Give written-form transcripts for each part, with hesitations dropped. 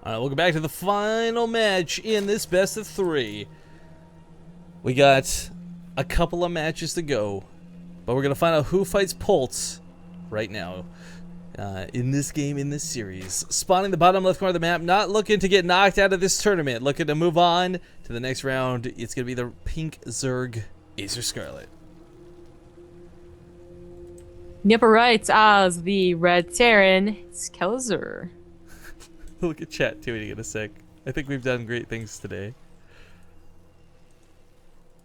Welcome back to the final match in this best of 3. We got a couple of matches to go, but we're going to find out who fights Pulse right now in this game, in this series. Spawning the bottom left corner of the map, not looking to get knocked out of this tournament, looking to move on to the next round. It's going to be the pink Zerg, Acer Scarlett. In the upper right, as the red Terran, it's Kelazhur. Look at chat tweeting in a sec. I think we've done great things today.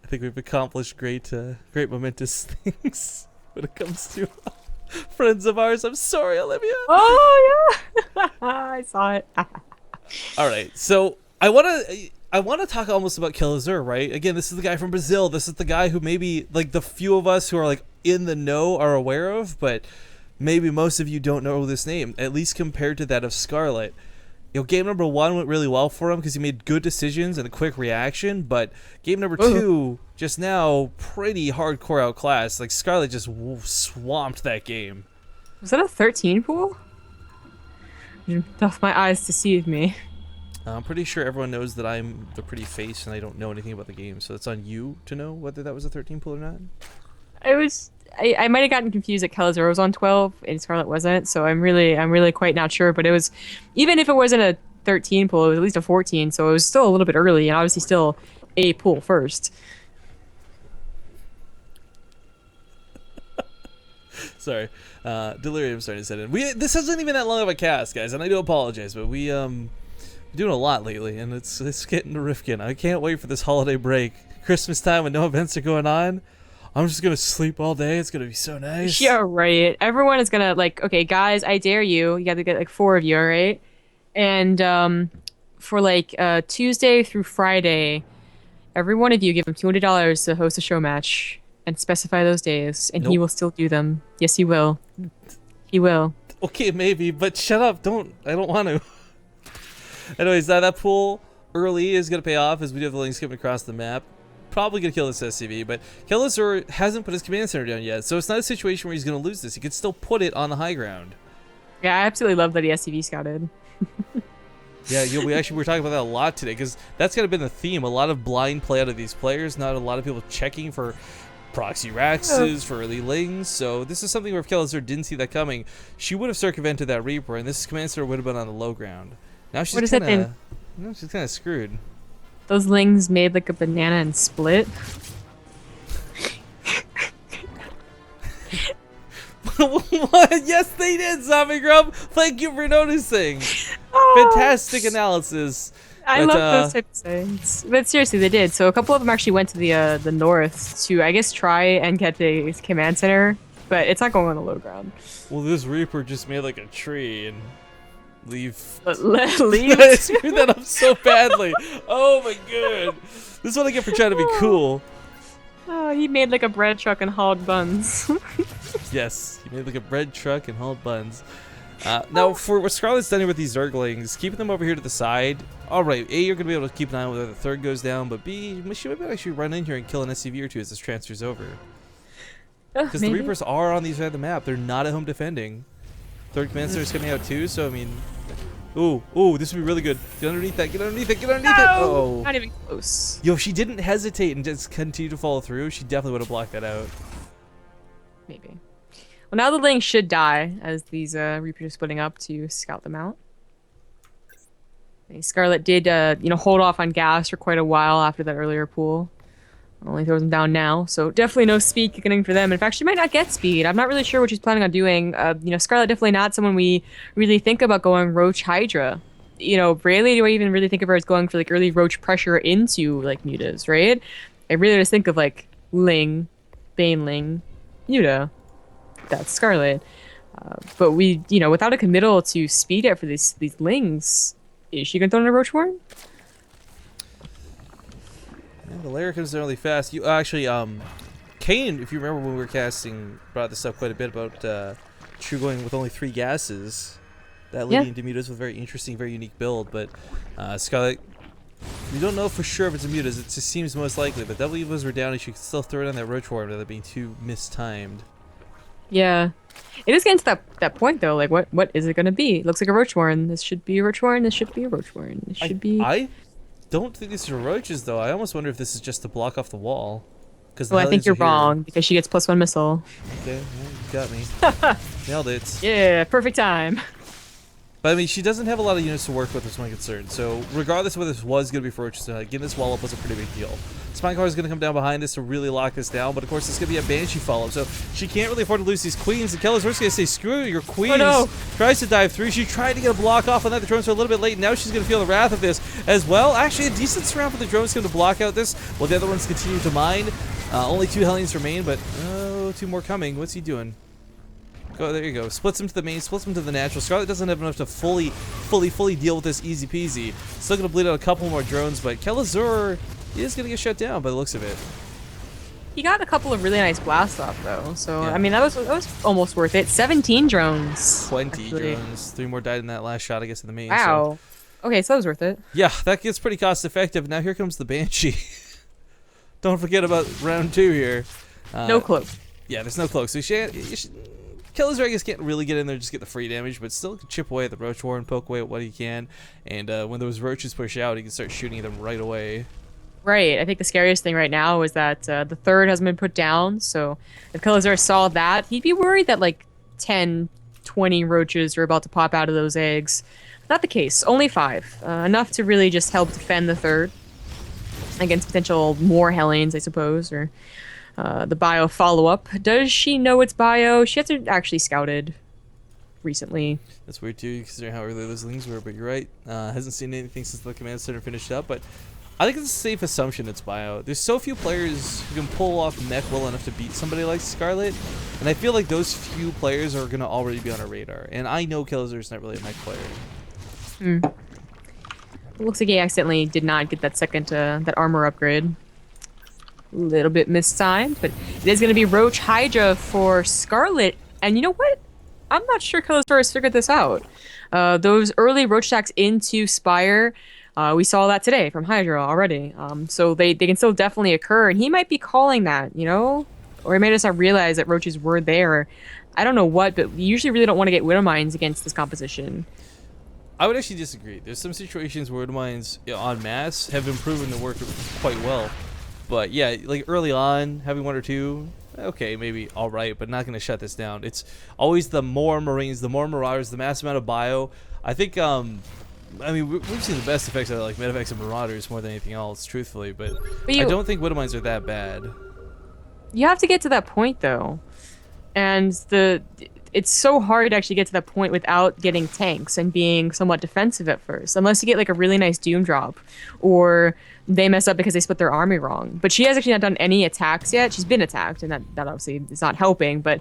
I think we've accomplished great momentous things when it comes to friends of ours. I'm sorry, Olivia. Oh yeah, I saw it. All right, so I want to talk almost about Kelazhur, right? Again, this is the guy from Brazil. This is the guy who maybe like the few of us who are like in the know are aware of, but maybe most of you don't know this name, at least compared to that of Scarlett. You know, game number 1 went really well for him because he made good decisions and a quick reaction, but game number 2, just now, pretty hardcore outclassed. Like, Scarlett just swamped that game. Was that a 13 pool? You doff my eyes deceive me. I'm pretty sure everyone knows that I'm the pretty face and I don't know anything about the game, so it's on you to know whether that was a 13 pool or not. I might have gotten confused that Kelazhur was on 12 and Scarlett wasn't, so I'm really quite not sure. But it was, even if it wasn't a 13 pool, it was at least a 14, so it was still a little bit early and obviously still a pool first. Sorry, Delirium starting to set in. This hasn't even that long of a cast, guys, and I do apologize, but we're doing a lot lately, and it's getting to Rifkin. I can't wait for this holiday break, Christmas time when no events are going on. I'm just gonna sleep all day. It's gonna be so nice. Yeah, right. Everyone is gonna like, okay, guys, I dare you. You got to get like 4 of you, all right? And for like Tuesday through Friday, every one of you give him $200 to host a show match and specify those days, and he will still do them. Yes, he will. He will. Okay, maybe, but shut up. I don't want to. Anyways, that pool early is gonna pay off as we do have the link skipping across the map. Probably gonna kill this SCV, but Kelazhur hasn't put his command center down yet, so it's not a situation where he's gonna lose this. He could still put it on the high ground. Yeah, I absolutely love that he SCV scouted. Yeah, we were talking about that a lot today because that's kind of been the theme. A lot of blind play out of these players, not a lot of people checking for proxy Raxes, for early lings. So this is something where if Kelazhur didn't see that coming, she would have circumvented that Reaper, and this command center would have been on the low ground. Now she's kind of screwed. Those lings made like a banana and split. What? Yes, they did, Zombie Grub. Thank you for noticing. Fantastic analysis. I love those types of things. But seriously, they did. So a couple of them actually went to the north to, I guess, try and get the command center, but it's not going on the low ground. Well, this Reaper just made like a tree and leave. Leave? I screwed that up so badly. Oh my god. This is what I get for trying to be cool. Oh, he made like a bread truck and hauled buns. Yes, he made like a bread truck and hauled buns. Now, for what Scarlett's done here with these Zerglings, keeping them over here to the side. Alright, A, you're going to be able to keep an eye on whether the third goes down, but B, she might actually run in here and kill an SCV or two as this transfers over. Because the Reapers are on these side of the map. They're not at home defending. Third command center is coming out too, so I mean... Ooh, this would be really good. Get underneath that, get underneath it, get underneath it! Oh, not even close. Yo, if she didn't hesitate and just continue to follow through, she definitely would have blocked that out. Maybe. Well, now the Ling should die as these Reapers are splitting up to scout them out. Scarlett did, hold off on gas for quite a while after that earlier pool. Only throws them down now, so definitely no speed kicking for them. In fact, she might not get speed. I'm not really sure what she's planning on doing. Scarlett definitely not someone we really think about going Roach Hydra. Rarely do I even really think of her as going for like early Roach pressure into like mutas, right? I really just think of like Ling, Baneling, muta. That's Scarlett. But we, without a committal to speed it for these Lings, is she gonna throw in a Roach Horn? Yeah, the layer comes down really fast. You actually, Kane, if you remember when we were casting, brought this up quite a bit about True going with only 3 gases. That leading to mutas with a very interesting, very unique build. But Scarlett, we don't know for sure if it's a mutas. It just seems most likely. But double evos were down, and she could still throw it on that Roach Horn without it being too mistimed. Yeah. It is getting to that point though. Like, what is it gonna be? It looks like a roach warren. This should be a roach warren. This should be a roach warren. This I should be. I don't think these are roaches though. I almost wonder if this is just to block off the wall, because the Well, I think hellions are you're here. wrong because she gets +1 missile. Okay, well, you got me. Nailed it. Yeah, perfect time. But I mean, she doesn't have a lot of units to work with, is my concern. So regardless of whether this was going to be for roaches, getting this wall up was a pretty big deal. Spine Car is going to come down behind us to really lock this down, but of course it's going to be a Banshee follow-up, so she can't really afford to lose these queens, and Kelazhur's going to say, screw your queens. Oh, no. Tries to dive through. She tried to get a block off on that. The drones are a little bit late. Now she's going to feel the wrath of this as well. Actually, a decent surround for the drones going to block out this, while the other ones continue to mine. Only 2 Hellions remain, but 2 more coming. What's he doing? Go, there you go. Splits him to the main, splits him to the natural. Scarlett doesn't have enough to fully deal with this easy peasy. Still gonna bleed out a couple more drones, but Kelazhur is gonna get shut down by the looks of it. He got a couple of really nice blasts off though, so yeah. I mean that was almost worth it. 17 drones. 20 actually. drones. 3 more died in that last shot, I guess, in the main. Wow. So. Okay, so that was worth it. Yeah, that gets pretty cost effective. Now here comes the Banshee. Don't forget about round 2 here. No cloak. Yeah, there's no cloak, so Kelazhur, I guess, can't really get in there, just get the free damage, but still can chip away at the Roach Warren, poke away at what he can, and when those roaches push out, he can start shooting them right away. Right. I think the scariest thing right now is that the third hasn't been put down, so if Kelazhur saw that, he'd be worried that like 10, 20 roaches are about to pop out of those eggs. Not the case. Only 5. Enough to really just help defend the third against potential more Hellions, I suppose, or the bio follow-up. Does she know it's bio? She hasn't actually scouted recently. That's weird too, considering how early those lings were, but you're right. Hasn't seen anything since the command center finished up, but I think it's a safe assumption it's bio. There's so few players who can pull off mech well enough to beat somebody like Scarlett, and I feel like those few players are going to already be on our radar, and I know Kelazhur's not really a mech player. It looks like he accidentally did not get that second, that armor upgrade. A little bit mistimed, but it is going to be Roach Hydra for Scarlett. And you know what? I'm not sure Kelazhur has figured this out. Those early Roach attacks into Spire, we saw that today from Hydra already. So they can still definitely occur, and he might be calling that, you know? Or he may just not realize that Roaches were there. I don't know what, but we usually really don't want to get Widow Mines against this composition. I would actually disagree. There's some situations where Widow Mines en masse have been proven to work quite well. But yeah, like early on, having 1 or 2, okay, maybe all right, but not going to shut this down. It's always the more Marines, the more Marauders, the mass amount of bio. I think, I mean, we've seen the best effects out of like Medivacs and Marauders more than anything else, truthfully, but I don't think Widow Mines are that bad. You have to get to that point, though. And it's so hard to actually get to that point without getting tanks and being somewhat defensive at first, unless you get like a really nice Doom drop, or they mess up because they split their army wrong. But she has actually not done any attacks yet. She's been attacked, and that obviously is not helping, but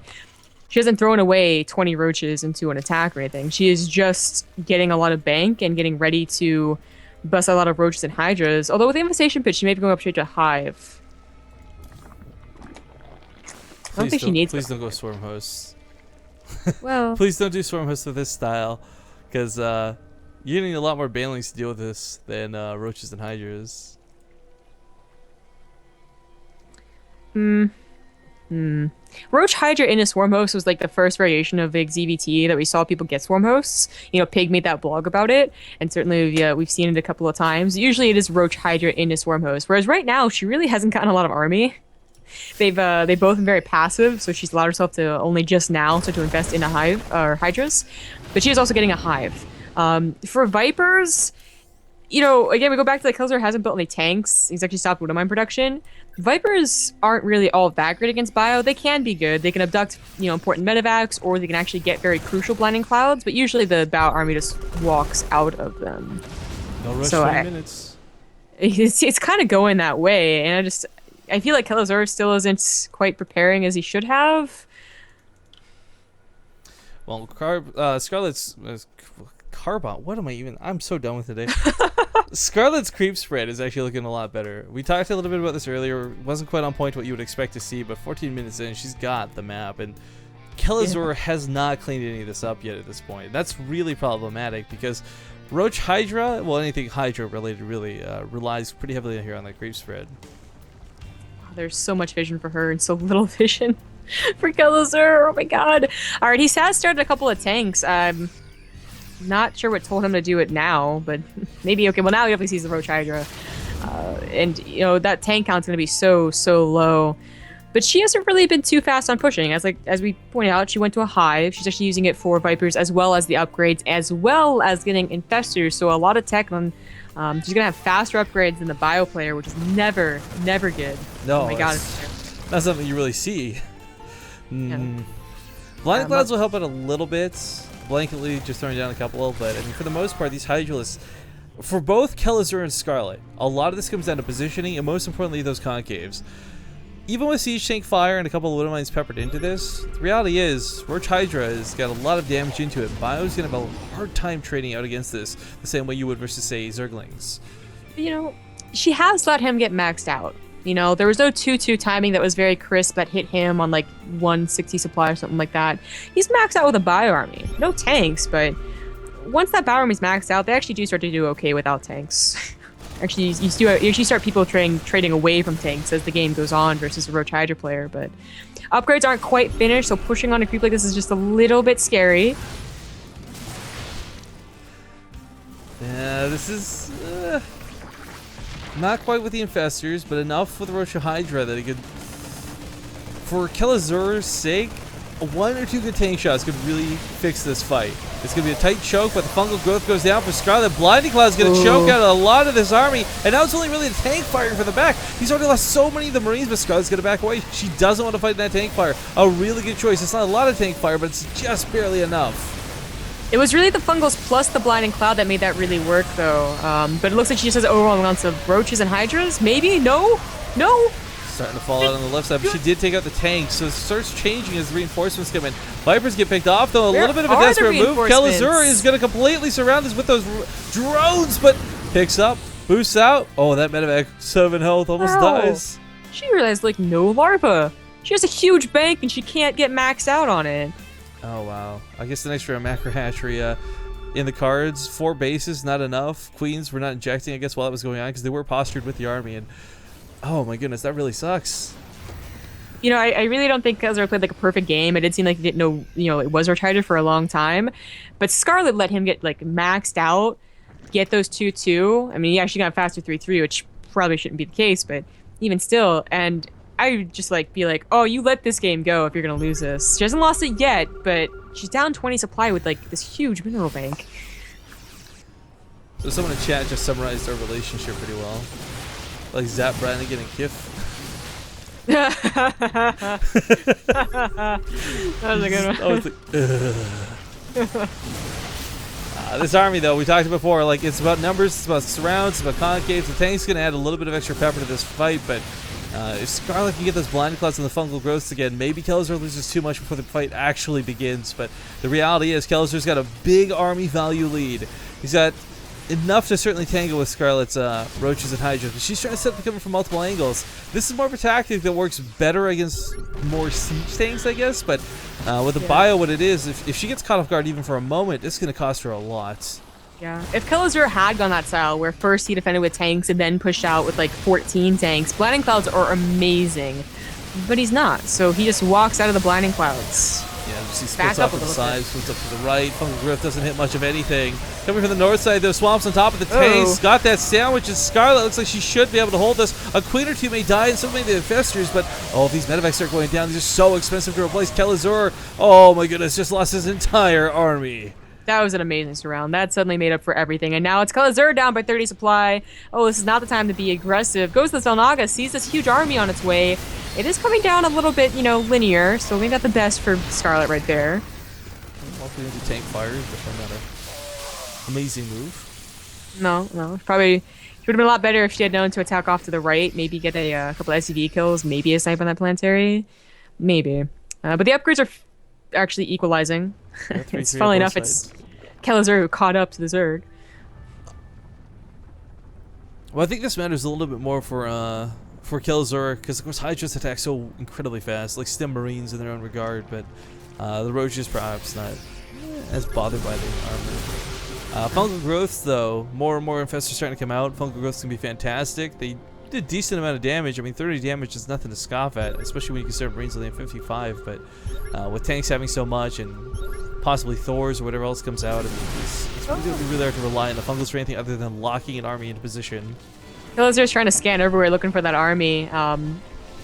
she hasn't thrown away 20 roaches into an attack or anything. She is just getting a lot of bank and getting ready to bust a lot of roaches and hydras. Although with the infestation pitch, she may be going up straight to hive. I don't think she needs Please don't go Swarm Hosts. Well, Please don't do Swarm Hosts with this style, because you're getting a lot more banelings to deal with this than roaches and hydras. Roach Hydra in a Swarm Host was like the first variation of the ZVT that we saw people get Swarm Hosts. You know, Pig made that blog about it, and certainly we've seen it a couple of times. Usually it is Roach Hydra in a Swarm Host, whereas right now she really hasn't gotten a lot of army. They've both been very passive, so she's allowed herself to only just now start to invest in a hive or hydras, but she is also getting a hive. For Vipers, you know, again we go back to like Kelazhur hasn't built any tanks. He's actually stopped Widow Mine production. Vipers aren't really all that great against bio. They can be good. They can abduct, you know, important medevacs, or they can actually get very crucial blinding clouds. But usually the Bao army just walks out of them. No rush, So 20 minutes. It's kind of going that way, and I feel like Kelazhur still isn't quite preparing as he should have. Well, Scarlett's Carbon. What am I even? I'm so done with today. Scarlett's creep spread is actually looking a lot better. We talked a little bit about this earlier. Wasn't quite on point to what you would expect to see, but 14 minutes in, she's got the map, and Kelazhur has not cleaned any of this up yet at this point. That's really problematic because Roach Hydra, well, anything Hydra related really relies pretty heavily here on that creep spread. There's so much vision for her and so little vision. for Kelazhur. Oh my god. All right, he has started a couple of tanks. I'm not sure what told him to do it now, but maybe okay. Well, now he definitely sees the Roach Hydra, and you know that tank count's gonna be so low. But she hasn't really been too fast on pushing. As we pointed out, she went to a hive. She's actually using it for Vipers as well as the upgrades, as well as getting infestors. So a lot of tech on. She's gonna have faster upgrades than the bio player, which is never good. No, oh my god, not something you really see. Yeah. Blinding Clouds will help out a little bit, blanketly just throwing down a couple, but I mean, for the most part, these Hydralisks, for both Kelazhur and Scarlett, a lot of this comes down to positioning, and most importantly, those concaves. Even with Siege Tank Fire and a couple of Widow Mines peppered into this, the reality is, Roach Hydra has got a lot of damage into it. Bio's going to have a hard time trading out against this, the same way you would versus, say, Zerglings. You know, she has let him get maxed out. You know, there was no 2-2 timing that was very crisp that hit him on like 160 supply or something like that. He's maxed out with a bio army. No tanks, but once that bio army's maxed out, they actually do start to do okay without tanks. Actually, you actually start people trading away from tanks as the game goes on versus a Roach Hydra player, but upgrades aren't quite finished, so pushing on a creep like this is just a little bit scary. Yeah, this is not quite with the infestors, but enough with the Roach Hydra that it could, for Kelazhur's sake, 1 or 2 good tank shots could really fix this fight. It's going to be a tight choke, but the fungal growth goes down for Scarlett. Blinding Cloud's going to choke out a lot of this army, and now it's only really the tank firing for the back. He's already lost so many of the Marines, but Scarlett's going to back away. She doesn't want to fight in that tank fire. A really good choice. It's not a lot of tank fire, but it's just barely enough. It was really the fungals plus the blinding cloud that made that really work, though. But it looks like she just has overwhelming amounts of roaches and hydras. Maybe? No? Starting to fall out on the left side, but she did take out the tank, so it starts changing as the reinforcements come in. Vipers get picked off, though. A little bit of a desperate move. Kelazhur is going to completely surround us with those drones, but picks up, boosts out. Oh, that medevac, 7 health, almost dies. She realized, like, no larva. She has a huge bank, and she can't get maxed out on it. Oh, wow. I guess the next round, macro hatchery in the cards. 4 bases, not enough. Queens were not injecting, I guess, while that was going on, because they were postured with the army, and oh my goodness, that really sucks. You know, I really don't think Kelazhur played like a perfect game. It did seem like he didn't know, you know, it was retarded for a long time. But Scarlett let him get like maxed out, get those 2-2. I mean, yeah, she got faster 3-3, which probably shouldn't be the case, but even still. And I would just like be like, oh, you let this game go if you're gonna lose this. She hasn't lost it yet, but she's down 20 supply with like this huge mineral bank. So someone in chat just summarized our relationship pretty well. Like Zap Brannigan and Kif. That was a good one. I was like, this army, though, we talked before, like, it's about numbers, it's about surrounds, it's about concaves. The tank's going to add a little bit of extra pepper to this fight, but if Scarlett can get those blinding clouds and the fungal growths again, maybe Kelazhur loses too much before the fight actually begins. But the reality is Kelazhur's got a big army value lead. He's got enough to certainly tangle with Scarlett's roaches and hydras, but she's trying to set them coming from multiple angles. This is more of a tactic that works better against more siege tanks, I guess, but with the bio what it is, if she gets caught off guard even for a moment, it's going to cost her a lot. Yeah, if Kelazhur had gone that style, where first he defended with tanks and then pushed out with like 14 tanks, blinding clouds are amazing, but he's not, so he just walks out of the blinding clouds. Yeah, he splits up to the side, splits up to the right. Fungal Growth doesn't hit much of anything. Coming from the north side, there's swamps on top of the tanks. Got that sandwich, and Scarlett looks like she should be able to hold this. A queen or two may die, and so may the infestors, but oh, these medevacs start going down. These are so expensive to replace. Kelazhur, oh my goodness, just lost his entire army. That was an amazing surround. That suddenly made up for everything. And now it's Kelazhur down by 30 supply. Oh, this is not the time to be aggressive. Goes to the Selnaga, sees this huge army on its way. It is coming down a little bit, you know, linear. So maybe not the best for Scarlett right there. Hopefully into tank fires, but not an amazing move. No. Probably, it would have been a lot better if she had known to attack off to the right. Maybe get a couple of SCV kills. Maybe a snipe on that planetary. Maybe. But the upgrades are actually equalizing. It's funnily enough, it's Kelazhur who caught up to the Zerg. Well, I think this matters a little bit more for Kelazhur, because of course Hydras attack so incredibly fast, like Stim Marines in their own regard, but the Roaches perhaps not as bothered by the armor. Fungal growths, though, more and more infestors starting to come out. Fungal growths can be fantastic. They did a decent amount of damage. I mean, 30 damage is nothing to scoff at, especially when you consider Marines only at 55. But with tanks having so much and possibly Thors or whatever else comes out, I mean, it's going to be really hard to rely on the fungals for anything other than locking an army into position. Kelazhur's trying to scan everywhere looking for that army.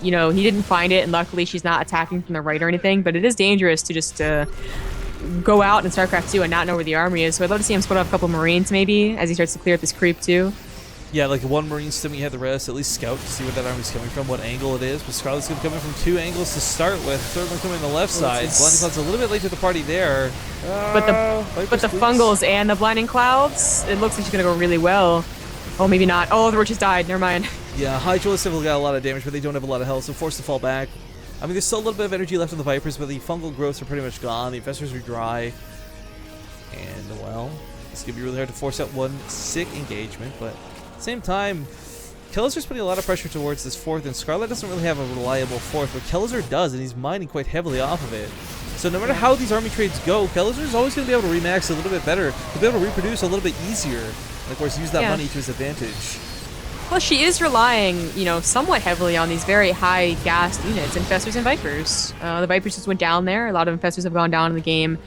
You know, he didn't find it, and luckily she's not attacking from the right or anything, but it is dangerous to just go out in StarCraft 2 and not know where the army is. So I'd love to see him split off a couple Marines maybe as he starts to clear up this creep too. Yeah, like one Marine stimming ahead the rest, at least scout to see where that army's coming from, what angle it is. But Scarlett's going to come in from 2 angles to start with. Third one coming on the left side. Blinding Cloud's a little bit late to the party there. But the fungals and the Blinding Clouds, it looks like she's going to go really well. Oh, maybe not. Oh, the Roaches died. Never mind. Yeah, Hydra still got a lot of damage, but they don't have a lot of health, so forced to fall back. I mean, there's still a little bit of energy left on the Vipers, but the fungal growths are pretty much gone. The Infestors are dry. And, well, it's going to be really hard to force out one sick engagement, but at the same time, Kelazhur's putting a lot of pressure towards this 4th, and Scarlett doesn't really have a reliable 4th, but Kelazhur does, and he's mining quite heavily off of it. So no matter how these army trades go, Kelazhur's always going to be able to remax a little bit better, to be able to reproduce a little bit easier, and of course use that money to his advantage. Well, she is relying, you know, somewhat heavily on these very high gassed units, Infestors and Vipers. The Vipers just went down there. A lot of Infestors have gone down in the game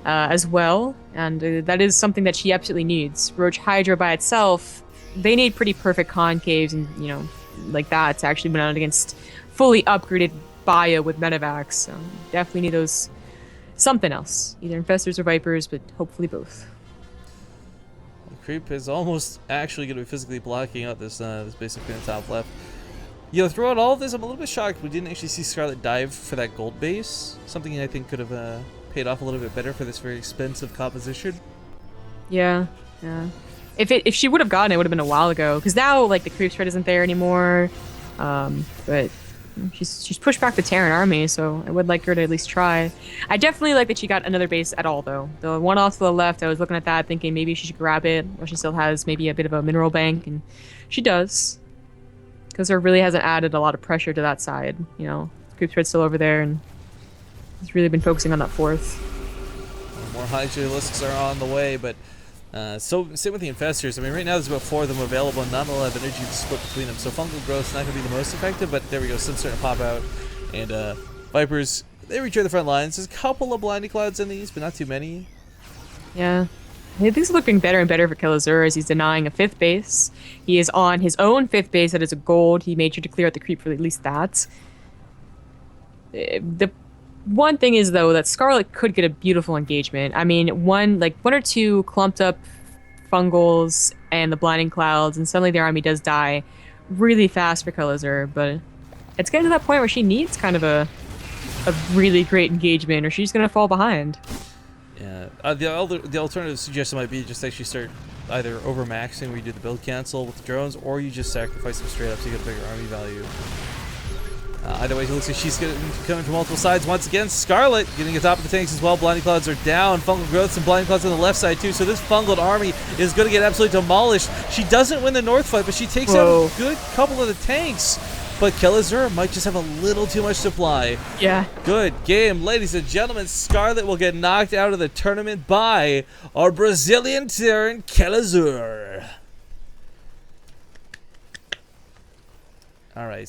as well, and that is something that she absolutely needs. Roach Hydra by itself, they need pretty perfect concaves and, you know, like that to actually win out against fully upgraded bio with Medivacs. So definitely need those something else, either Infestors or Vipers, but hopefully both. Creep is almost actually going to be physically blocking out this basic pin top left. You know, throughout all of this, I'm a little bit shocked we didn't actually see Scarlett dive for that gold base. Something I think could have paid off a little bit better for this very expensive composition. Yeah. If she would have gotten it, would have been a while ago. Because now, like, the creep threat isn't there anymore. But she's pushed back the Terran army, so I would like her to at least try. I definitely like that she got another base at all, though. The one off to the left, I was looking at that, thinking maybe she should grab it, or she still has maybe a bit of a mineral bank, and she does. Because there really hasn't added a lot of pressure to that side. You know, the creep threat's still over there, and he's really been focusing on that 4th. More Hydralisks are on the way, but so same with the Infestors. I mean, right now there's about 4 of them available and not a lot of energy to split between them. So fungal growth's not going to be the most effective, but there we go. Some starting to pop out. And Vipers, they reach the front lines. There's a couple of Blinding Clouds in these, but not too many. Yeah. Things are looking better and better for Kelazhur as he's denying a 5th base. He is on his own 5th base that is a gold. He made sure to clear out the creep for at least that. The one thing is, though, that Scarlett could get a beautiful engagement. I mean, one or two clumped up fungals and the Blinding Clouds, and suddenly the army does die really fast for Kelazhur, but it's getting to that point where she needs kind of a really great engagement, or she's going to fall behind. Yeah. The alternative suggestion might be just actually start either overmaxing where you do the build cancel with the drones, or you just sacrifice them straight up so you get a bigger army value. Either way, it looks like she's coming from multiple sides. Once again, Scarlett getting atop of the tanks as well. Blinding Clouds are down. Fungal growths and Blinding Clouds on the left side too. So this fungal army is going to get absolutely demolished. She doesn't win the north fight, but she takes out a good couple of the tanks. But Kelazhur might just have a little too much supply. Yeah. Good game. Ladies and gentlemen, Scarlett will get knocked out of the tournament by our Brazilian Terran Kelazhur. All right.